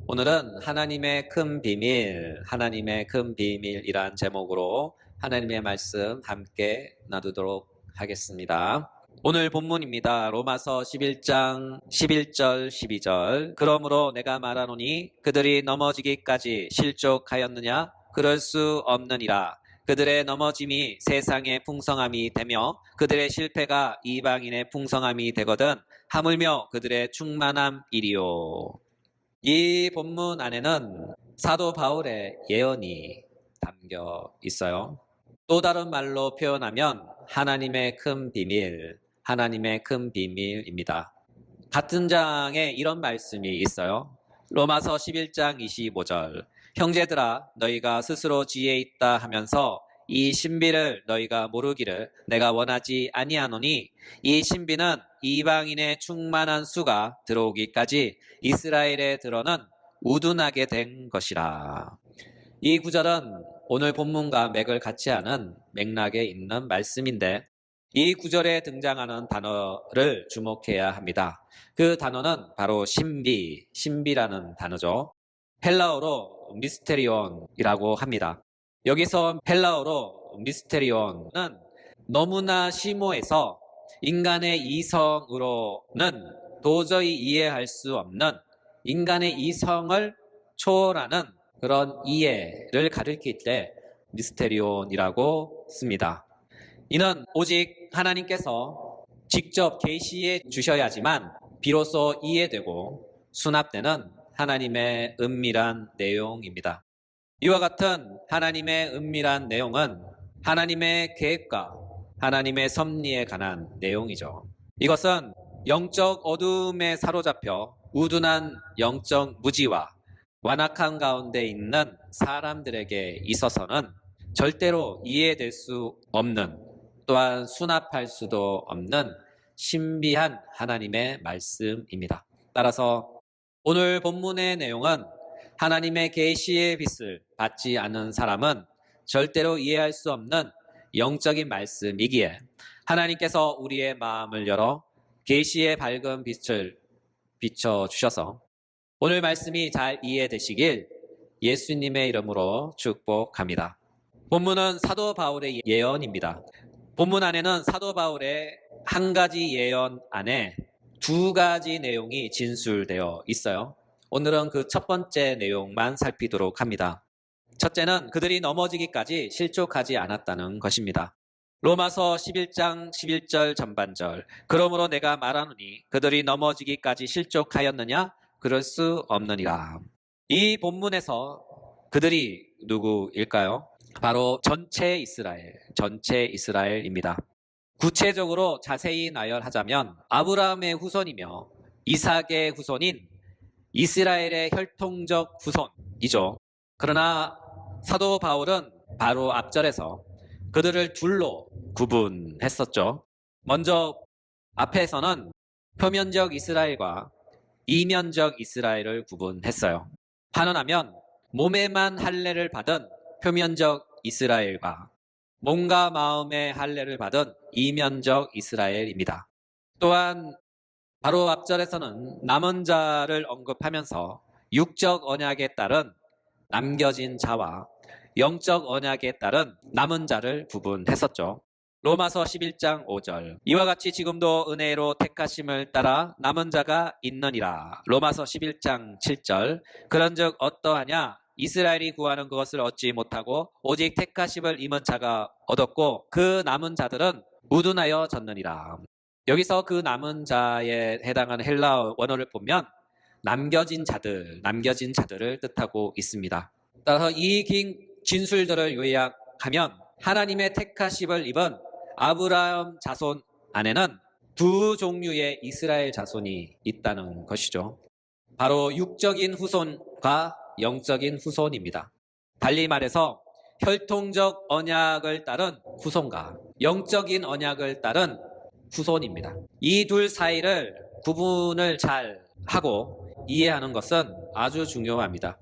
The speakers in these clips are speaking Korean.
오늘은 하나님의 큰 비밀, 하나님의 큰 비밀이란 제목으로 하나님의 말씀 함께 나누도록 하겠습니다. 오늘 본문입니다. 로마서 11장 11절 12절. 그러므로 내가 말하노니 그들이 넘어지기까지 실족하였느냐? 그럴 수 없느니라. 그들의 넘어짐이 세상의 풍성함이 되며 그들의 실패가 이방인의 풍성함이 되거든 하물며 그들의 충만함이리요. 이 본문 안에는 사도 바울의 예언이 담겨 있어요. 또 다른 말로 표현하면 하나님의 큰 비밀, 하나님의 큰 비밀입니다. 같은 장에 이런 말씀이 있어요. 로마서 11장 25절. 형제들아 너희가 스스로 지혜 있다 하면서 이 신비를 너희가 모르기를 내가 원하지 아니하노니 이 신비는 이방인의 충만한 수가 들어오기까지 이스라엘에 들어는 우둔하게 된 것이라. 이 구절은 오늘 본문과 맥을 같이 하는 맥락에 있는 말씀인데 이 구절에 등장하는 단어를 주목해야 합니다. 그 단어는 바로 신비라는 단어죠. 헬라어로 미스테리온이라고 합니다. 여기서 헬라어로 미스테리온은 너무나 심오해서 인간의 이성으로는 도저히 이해할 수 없는 인간의 이성을 초월하는 그런 이해를 가리킬 때 미스테리온이라고 씁니다. 이는 오직 하나님께서 직접 계시해 주셔야지만 비로소 이해되고 수납되는 하나님의 은밀한 내용입니다. 이와 같은 하나님의 은밀한 내용은 하나님의 계획과 하나님의 섭리에 관한 내용이죠. 이것은 영적 어둠에 사로잡혀 우둔한 영적 무지와 완악한 가운데 있는 사람들에게 있어서는 절대로 이해될 수 없는 또한 수납할 수도 없는 신비한 하나님의 말씀입니다. 따라서 오늘 본문의 내용은 하나님의 계시의 빛을 받지 않는 사람은 절대로 이해할 수 없는 영적인 말씀이기에 하나님께서 우리의 마음을 열어 계시의 밝은 빛을 비춰주셔서 오늘 말씀이 잘 이해되시길 예수님의 이름으로 축복합니다. 본문은 사도 바울의 예언입니다. 본문 안에는 사도 바울의 한 가지 예언 안에 두 가지 내용이 진술되어 있어요. 오늘은 그 첫 번째 내용만 살피도록 합니다. 첫째는 그들이 넘어지기까지 실족하지 않았다는 것입니다. 로마서 11장 11절 전반절. 그러므로 내가 말하노니 그들이 넘어지기까지 실족하였느냐? 그럴 수 없느니라. 이 본문에서 그들이 누구일까요? 바로 전체 이스라엘입니다. 구체적으로 자세히 나열하자면 아브라함의 후손이며 이삭의 후손인 이스라엘의 혈통적 후손이죠. 그러나 사도 바울은 바로 앞절에서 그들을 둘로 구분했었죠. 먼저 앞에서는 표면적 이스라엘과 이면적 이스라엘을 구분했어요. 환원하면 몸에만 할례를 받은 표면적 이스라엘과 몸과 마음의 할례를 받은 이면적 이스라엘입니다. 또한 바로 앞절에서는 남은 자를 언급하면서 육적 언약에 따른 남겨진 자와 영적 언약에 따른 남은 자를 구분했었죠. 로마서 11장 5절. 이와 같이 지금도 은혜로 택하심을 따라 남은 자가 있느니라. 로마서 11장 7절. 그런즉 어떠하냐? 이스라엘이 구하는 그것을 얻지 못하고 오직 택하심을 입은 자가 얻었고 그 남은 자들은 우둔하여 졌느니라. 여기서 그 남은 자에 해당하는 헬라어 원어를 보면 남겨진 자들을 뜻하고 있습니다. 따라서 이 긴 진술들을 요약하면 하나님의 택하심을 입은 아브라함 자손 안에는 두 종류의 이스라엘 자손이 있다는 것이죠. 바로 육적인 후손과 영적인 후손입니다. 달리 말해서 혈통적 언약을 따른 후손과 영적인 언약을 따른 후손입니다. 이 둘 사이를 구분을 잘 하고 이해하는 것은 아주 중요합니다.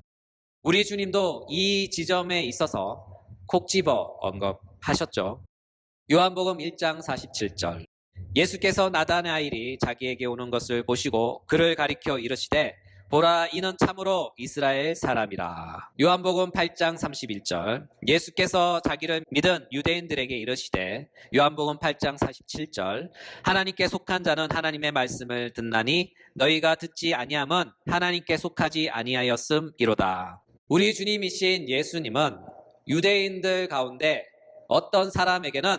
우리 주님도 이 지점에 있어서 콕 집어 언급하셨죠. 요한복음 1장 47절. 예수께서 나다나엘이 자기에게 오는 것을 보시고 그를 가리켜 이르시되 보라 이는 참으로 이스라엘 사람이라. 요한복음 8장 31절. 예수께서 자기를 믿은 유대인들에게 이르시되 요한복음 8장 47절. 하나님께 속한 자는 하나님의 말씀을 듣나니 너희가 듣지 아니함은 하나님께 속하지 아니하였음이로다. 우리 주님이신 예수님은 유대인들 가운데 어떤 사람에게는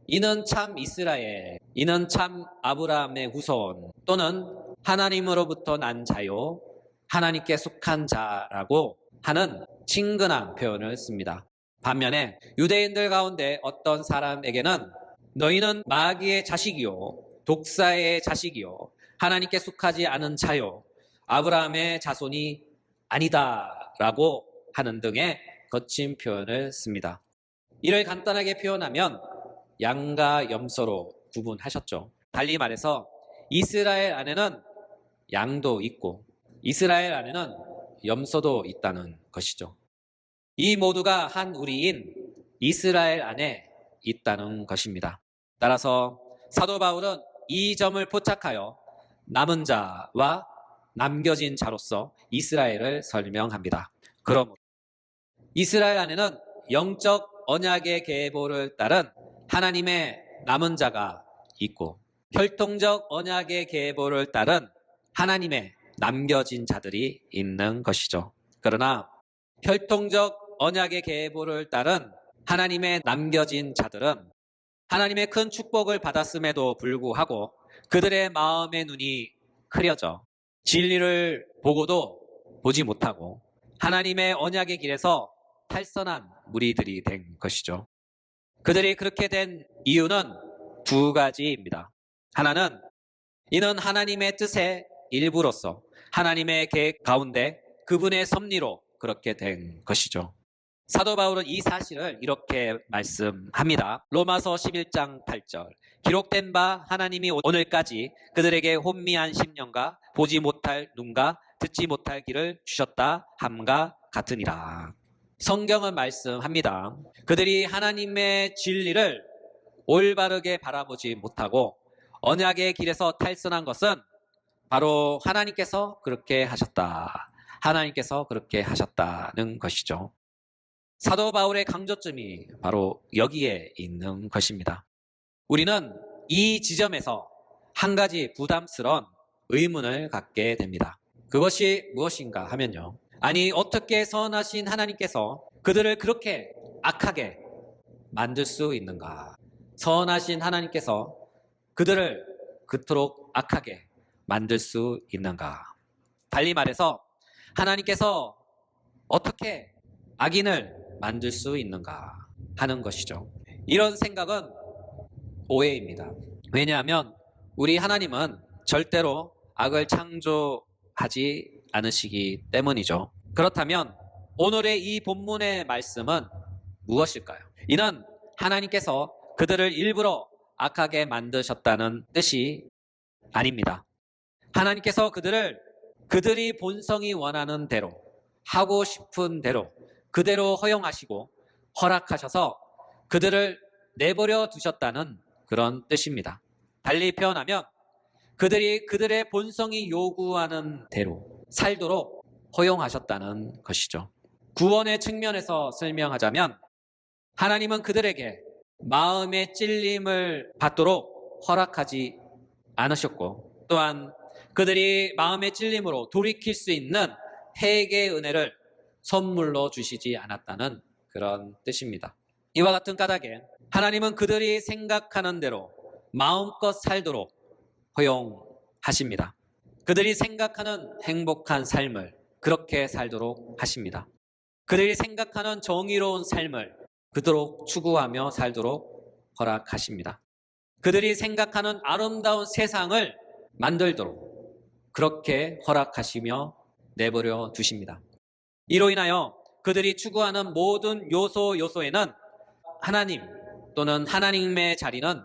이는 참 이스라엘, 이는 참 아브라함의 후손 또는 하나님으로부터 난 자요, 하나님께 속한 자라고 하는 친근한 표현을 씁니다. 반면에 유대인들 가운데 어떤 사람에게는 너희는 마귀의 자식이요, 독사의 자식이요, 하나님께 속하지 않은 자요, 아브라함의 자손이 아니다라고 하는 등의 거친 표현을 씁니다. 이를 간단하게 표현하면 양과 염소로 구분하셨죠. 달리 말해서 이스라엘 안에는 양도 있고 이스라엘 안에는 염소도 있다는 것이죠. 이 모두가 한 우리인 이스라엘 안에 있다는 것입니다. 따라서 사도 바울은 이 점을 포착하여 남은 자와 남겨진 자로서 이스라엘을 설명합니다. 그러므로 이스라엘 안에는 영적 언약의 계보를 따른 하나님의 남은 자가 있고 혈통적 언약의 계보를 따른 하나님의 남겨진 자들이 있는 것이죠. 그러나 혈통적 언약의 계보를 따른 하나님의 남겨진 자들은 하나님의 큰 축복을 받았음에도 불구하고 그들의 마음의 눈이 흐려져 진리를 보고도 보지 못하고 하나님의 언약의 길에서 탈선한 무리들이 된 것이죠. 그들이 그렇게 된 이유는 두 가지입니다. 하나는 이는 하나님의 뜻의 일부로서 하나님의 계획 가운데 그분의 섭리로 그렇게 된 것이죠. 사도 바울은 이 사실을 이렇게 말씀합니다. 로마서 11장 8절. 기록된 바 하나님이 오늘까지 그들에게 혼미한 심령과 보지 못할 눈과 듣지 못할 귀를 주셨다 함과 같으니라. 성경은 말씀합니다. 그들이 하나님의 진리를 올바르게 바라보지 못하고 언약의 길에서 탈선한 것은 바로 하나님께서 그렇게 하셨다. 하나님께서 그렇게 하셨다는 것이죠. 사도 바울의 강조점이 바로 여기에 있는 것입니다. 우리는 이 지점에서 한 가지 부담스러운 의문을 갖게 됩니다. 그것이 무엇인가 하면요. 아니 어떻게 선하신 하나님께서 그들을 그렇게 악하게 만들 수 있는가? 선하신 하나님께서 그들을 그토록 악하게 만들 수 있는가? 달리 말해서 하나님께서 어떻게 악인을 만들 수 있는가 하는 것이죠. 이런 생각은 오해입니다. 왜냐하면 우리 하나님은 절대로 악을 창조하지 않으시기 때문이죠. 그렇다면 오늘의 이 본문의 말씀은 무엇일까요? 이는 하나님께서 그들을 일부러 악하게 만드셨다는 뜻이 아닙니다. 하나님께서 그들이 본성이 원하는 대로 하고 싶은 대로 그대로 허용하시고 허락하셔서 그들을 내버려 두셨다는 그런 뜻입니다. 달리 표현하면 그들이 그들의 본성이 요구하는 대로 살도록 허용하셨다는 것이죠. 구원의 측면에서 설명하자면 하나님은 그들에게 마음의 찔림을 받도록 허락하지 않으셨고 또한 그들이 마음의 찔림으로 돌이킬 수 있는 회개의 은혜를 선물로 주시지 않았다는 그런 뜻입니다. 이와 같은 까닭에 하나님은 그들이 생각하는 대로 마음껏 살도록 허용하십니다. 그들이 생각하는 행복한 삶을 그렇게 살도록 하십니다. 그들이 생각하는 정의로운 삶을 그토록 추구하며 살도록 허락하십니다. 그들이 생각하는 아름다운 세상을 만들도록 그렇게 허락하시며 내버려 두십니다. 이로 인하여 그들이 추구하는 모든 요소에는 하나님 또는 하나님의 자리는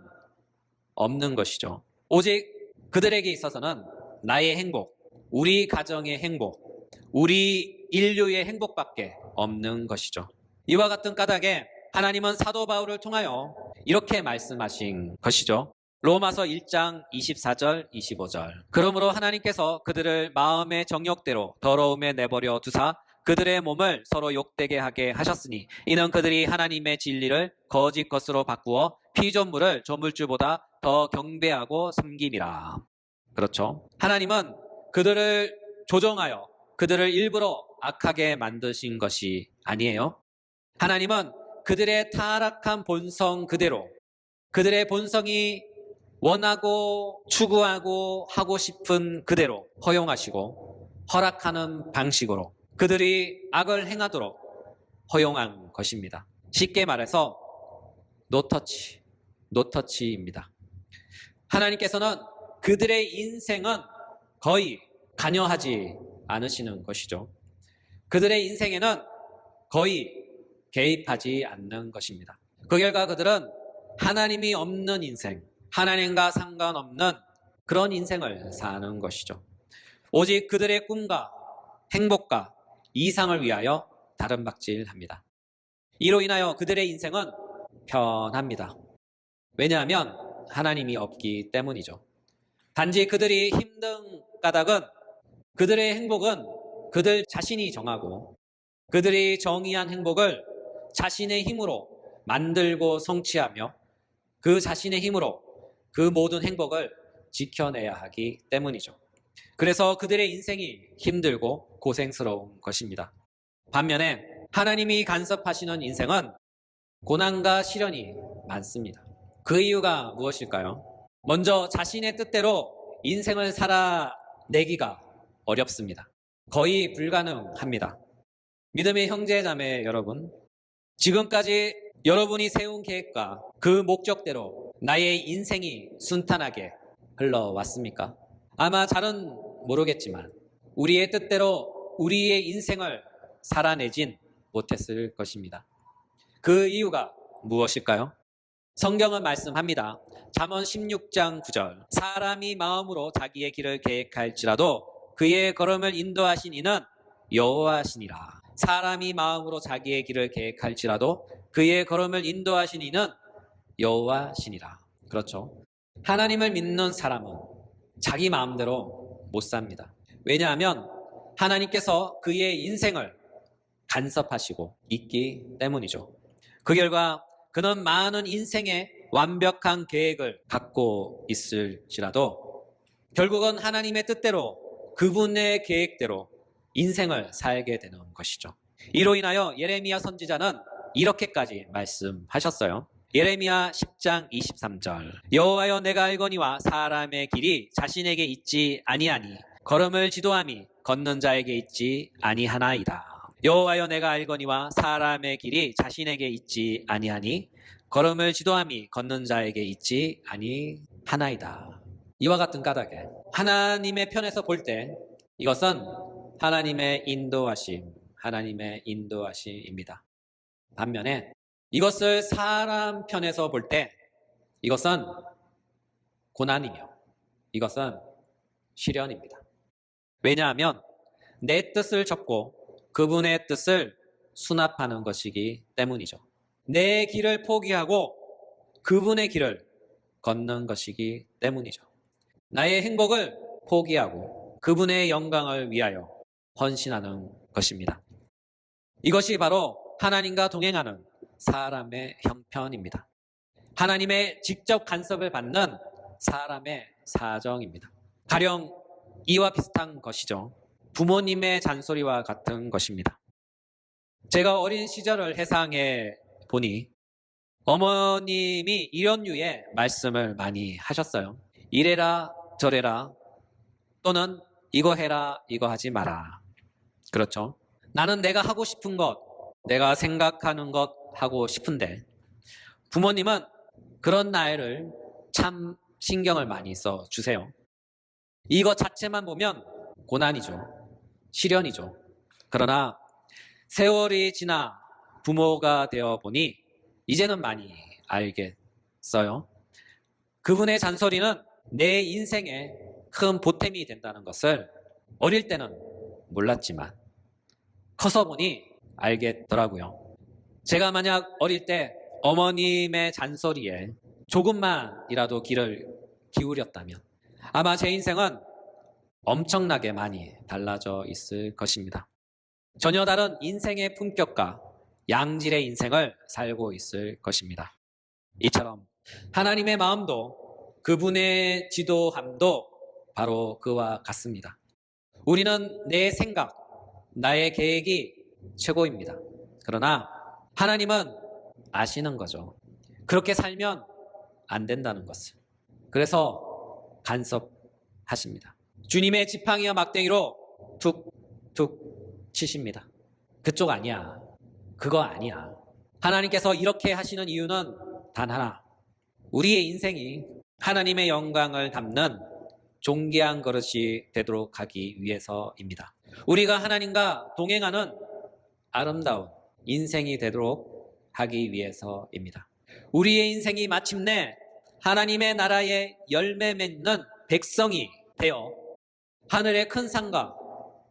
없는 것이죠. 오직 그들에게 있어서는 나의 행복, 우리 가정의 행복, 우리 인류의 행복밖에 없는 것이죠. 이와 같은 까닭에 하나님은 사도 바울을 통하여 이렇게 말씀하신 것이죠. 로마서 1장 24절, 25절. 그러므로 하나님께서 그들을 마음의 정욕대로 더러움에 내버려 두사 그들의 몸을 서로 욕되게 하게 하셨으니 이는 그들이 하나님의 진리를 거짓 것으로 바꾸어 피조물을 조물주보다 더 경배하고 섬김이라. 그렇죠. 하나님은 그들을 조종하여 그들을 일부러 악하게 만드신 것이 아니에요. 하나님은 그들의 타락한 본성 그대로 그들의 본성이 원하고 추구하고 하고 싶은 그대로 허용하시고 허락하는 방식으로 그들이 악을 행하도록 허용한 것입니다. 쉽게 말해서 노터치, 노터치입니다. 하나님께서는 그들의 인생은 거의 관여하지 않으시는 것이죠. 그들의 인생에는 거의 개입하지 않는 것입니다. 그 결과 그들은 하나님이 없는 인생, 하나님과 상관없는 그런 인생을 사는 것이죠. 오직 그들의 꿈과 행복과 이상을 위하여 다름박질합니다. 이로 인하여 그들의 인생은 편합니다. 왜냐하면 하나님이 없기 때문이죠. 단지 그들이 힘든 까닭은 그들의 행복은 그들 자신이 정하고 그들이 정의한 행복을 자신의 힘으로 만들고 성취하며 그 자신의 힘으로 그 모든 행복을 지켜내야 하기 때문이죠. 그래서 그들의 인생이 힘들고 고생스러운 것입니다. 반면에 하나님이 간섭하시는 인생은 고난과 시련이 많습니다. 그 이유가 무엇일까요? 먼저 자신의 뜻대로 인생을 살아내기가 어렵습니다. 거의 불가능합니다. 믿음의 형제 자매 여러분, 지금까지 여러분이 세운 계획과 그 목적대로 나의 인생이 순탄하게 흘러왔습니까? 아마 잘은 모르겠지만 우리의 뜻대로 우리의 인생을 살아내진 못했을 것입니다. 그 이유가 무엇일까요? 성경은 말씀합니다. 잠언 16장 9절. 사람이 마음으로 자기의 길을 계획할지라도 그의 걸음을 인도하신 이는 여호와시니라. 사람이 마음으로 자기의 길을 계획할지라도 그의 걸음을 인도하신 이는 여호와시니라. 그렇죠. 하나님을 믿는 사람은 자기 마음대로 못 삽니다. 왜냐하면 하나님께서 그의 인생을 간섭하시고 있기 때문이죠. 그 결과 그는 많은 인생의 완벽한 계획을 갖고 있을지라도 결국은 하나님의 뜻대로 그분의 계획대로 인생을 살게 되는 것이죠. 이로 인하여 예레미야 선지자는 이렇게까지 말씀하셨어요. 예레미야 10장 23절. 여호와여 내가 알거니와 사람의 길이 자신에게 있지 아니하니 걸음을 지도함이 걷는 자에게 있지 아니하나이다. 여호와여 내가 알거니와 사람의 길이 자신에게 있지 아니하니 걸음을 지도함이 걷는 자에게 있지 아니하나이다. 이와 같은 까닭에 하나님의 편에서 볼 때 이것은 하나님의 인도하심입니다. 반면에 이것을 사람 편에서 볼 때 이것은 고난이며 이것은 시련입니다. 왜냐하면 내 뜻을 접고 그분의 뜻을 수납하는 것이기 때문이죠. 내 길을 포기하고 그분의 길을 걷는 것이기 때문이죠. 나의 행복을 포기하고 그분의 영광을 위하여 헌신하는 것입니다. 이것이 바로 하나님과 동행하는 사람의 형편입니다. 하나님의 직접 간섭을 받는 사람의 사정입니다. 가령 이와 비슷한 것이죠. 부모님의 잔소리와 같은 것입니다. 제가 어린 시절을 회상해 보니 어머님이 이런 류의 말씀을 많이 하셨어요. 이래라 저래라 또는 이거 해라 이거 하지 마라. 그렇죠. 나는 내가 하고 싶은 것, 내가 생각하는 것 하고 싶은데 부모님은 그런 나이를 참 신경을 많이 써주세요. 이것 자체만 보면 고난이죠. 시련이죠. 그러나 세월이 지나 부모가 되어 보니 이제는 많이 알겠어요. 그분의 잔소리는 내 인생에 큰 보탬이 된다는 것을 어릴 때는 몰랐지만 커서 보니 알겠더라고요. 제가 만약 어릴 때 어머님의 잔소리에 조금만이라도 귀를 기울였다면 아마 제 인생은 엄청나게 많이 달라져 있을 것입니다. 전혀 다른 인생의 품격과 양질의 인생을 살고 있을 것입니다. 이처럼 하나님의 마음도 그분의 지도함도 바로 그와 같습니다. 우리는 내 생각, 나의 계획이 최고입니다. 그러나 하나님은 아시는 거죠. 그렇게 살면 안 된다는 것을. 그래서 간섭하십니다. 주님의 지팡이와 막대기로 툭툭 치십니다. 그쪽 아니야. 그거 아니야. 하나님께서 이렇게 하시는 이유는 단 하나. 우리의 인생이 하나님의 영광을 담는 존귀한 그릇이 되도록 하기 위해서입니다. 우리가 하나님과 동행하는 아름다운 인생이 되도록 하기 위해서입니다. 우리의 인생이 마침내 하나님의 나라의 열매 맺는 백성이 되어 하늘의 큰 상과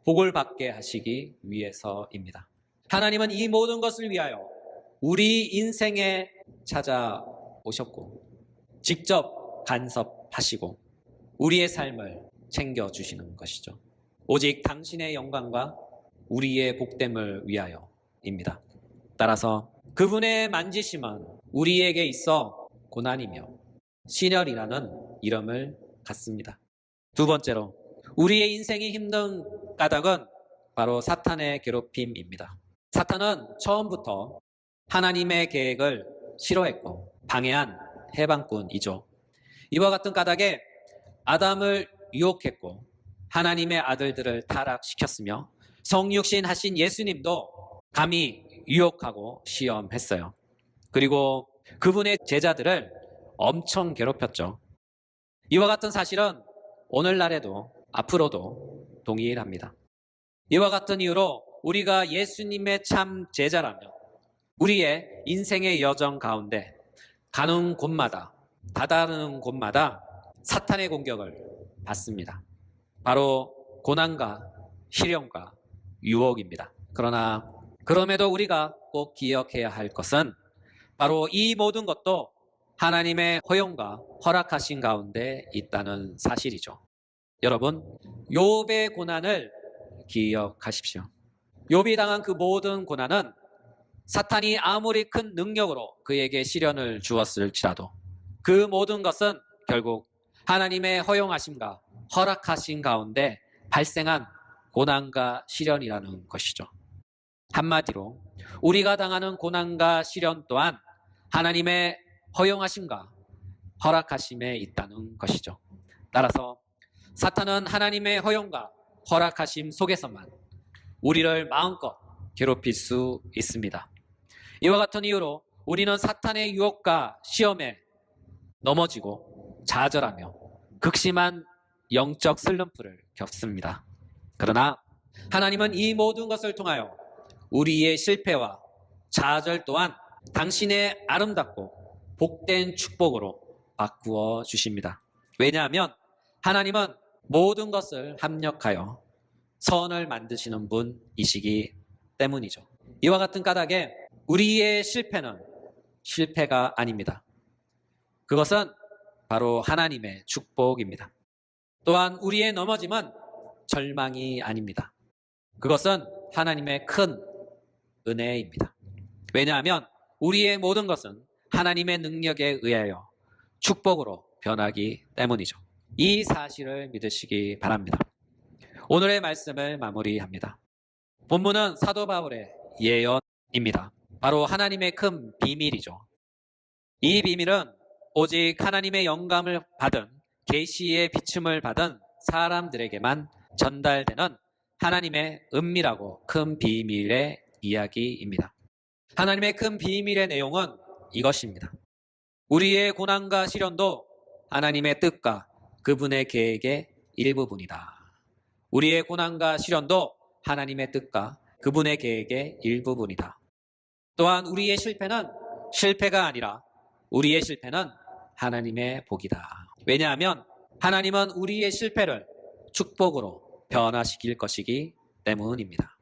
복을 받게 하시기 위해서입니다. 하나님은 이 모든 것을 위하여 우리 인생에 찾아오셨고 직접 간섭하시고 우리의 삶을 챙겨주시는 것이죠. 오직 당신의 영광과 우리의 복됨을 위하여입니다. 따라서 그분의 만지심은 우리에게 있어 고난이며 시련이라는 이름을 갖습니다. 두 번째로 우리의 인생이 힘든 까닭은 바로 사탄의 괴롭힘입니다. 사탄은 처음부터 하나님의 계획을 싫어했고 방해한 해방꾼이죠. 이와 같은 까닭에 아담을 유혹했고 하나님의 아들들을 타락시켰으며 성육신 하신 예수님도 감히 유혹하고 시험했어요. 그리고 그분의 제자들을 엄청 괴롭혔죠. 이와 같은 사실은 오늘날에도 앞으로도 동일합니다. 이와 같은 이유로 우리가 예수님의 참 제자라면 우리의 인생의 여정 가운데 가는 곳마다 다다르는 곳마다 사탄의 공격을 받습니다. 바로 고난과 시련과 유혹입니다. 그러나 그럼에도 우리가 꼭 기억해야 할 것은 바로 이 모든 것도 하나님의 허용과 허락하신 가운데 있다는 사실이죠. 여러분, 욥의 고난을 기억하십시오. 욥이 당한 그 모든 고난은 사탄이 아무리 큰 능력으로 그에게 시련을 주었을지라도 그 모든 것은 결국 하나님의 허용하심과 허락하신 가운데 발생한 고난과 시련이라는 것이죠. 한마디로 우리가 당하는 고난과 시련 또한 하나님의 허용하심과 허락하심에 있다는 것이죠. 따라서 사탄은 하나님의 허용과 허락하심 속에서만 우리를 마음껏 괴롭힐 수 있습니다. 이와 같은 이유로 우리는 사탄의 유혹과 시험에 넘어지고 좌절하며 극심한 영적 슬럼프를 겪습니다. 그러나 하나님은 이 모든 것을 통하여 우리의 실패와 좌절 또한 당신의 아름답고 복된 축복으로 바꾸어 주십니다. 왜냐하면 하나님은 모든 것을 합력하여 선을 만드시는 분이시기 때문이죠. 이와 같은 까닭에 우리의 실패는 실패가 아닙니다. 그것은 바로 하나님의 축복입니다. 또한 우리의 넘어짐은 절망이 아닙니다. 그것은 하나님의 큰 은혜입니다. 왜냐하면 우리의 모든 것은 하나님의 능력에 의하여 축복으로 변하기 때문이죠. 이 사실을 믿으시기 바랍니다. 오늘의 말씀을 마무리합니다. 본문은 사도 바울의 예언입니다. 바로 하나님의 큰 비밀이죠. 이 비밀은 오직 하나님의 영감을 받은 계시의 비춤을 받은 사람들에게만 전달되는 하나님의 은밀하고 큰 비밀의 이야기입니다. 하나님의 큰 비밀의 내용은 이것입니다. 우리의 고난과 시련도 하나님의 뜻과 그분의 계획의 일부분이다. 우리의 고난과 시련도 하나님의 뜻과 그분의 계획의 일부분이다. 또한 우리의 실패는 실패가 아니라 우리의 실패는 하나님의 복이다. 왜냐하면 하나님은 우리의 실패를 축복으로 변화시킬 것이기 때문입니다.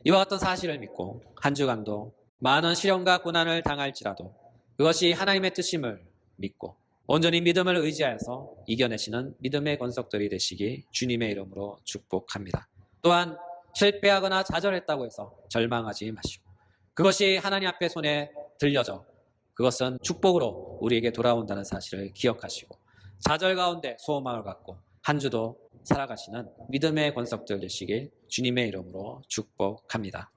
이와 같은 사실을 믿고 한 주간도 많은 시련과 고난을 당할지라도 그것이 하나님의 뜻임을 믿고 온전히 믿음을 의지하여서 이겨내시는 믿음의 권속들이 되시기 주님의 이름으로 축복합니다. 또한 실패하거나 좌절했다고 해서 절망하지 마시고 그것이 하나님 앞에 손에 들려져 그것은 축복으로 우리에게 돌아온다는 사실을 기억하시고 좌절 가운데 소망을 갖고 한 주도 살아가시는 믿음의 권속들 되시길 주님의 이름으로 축복합니다.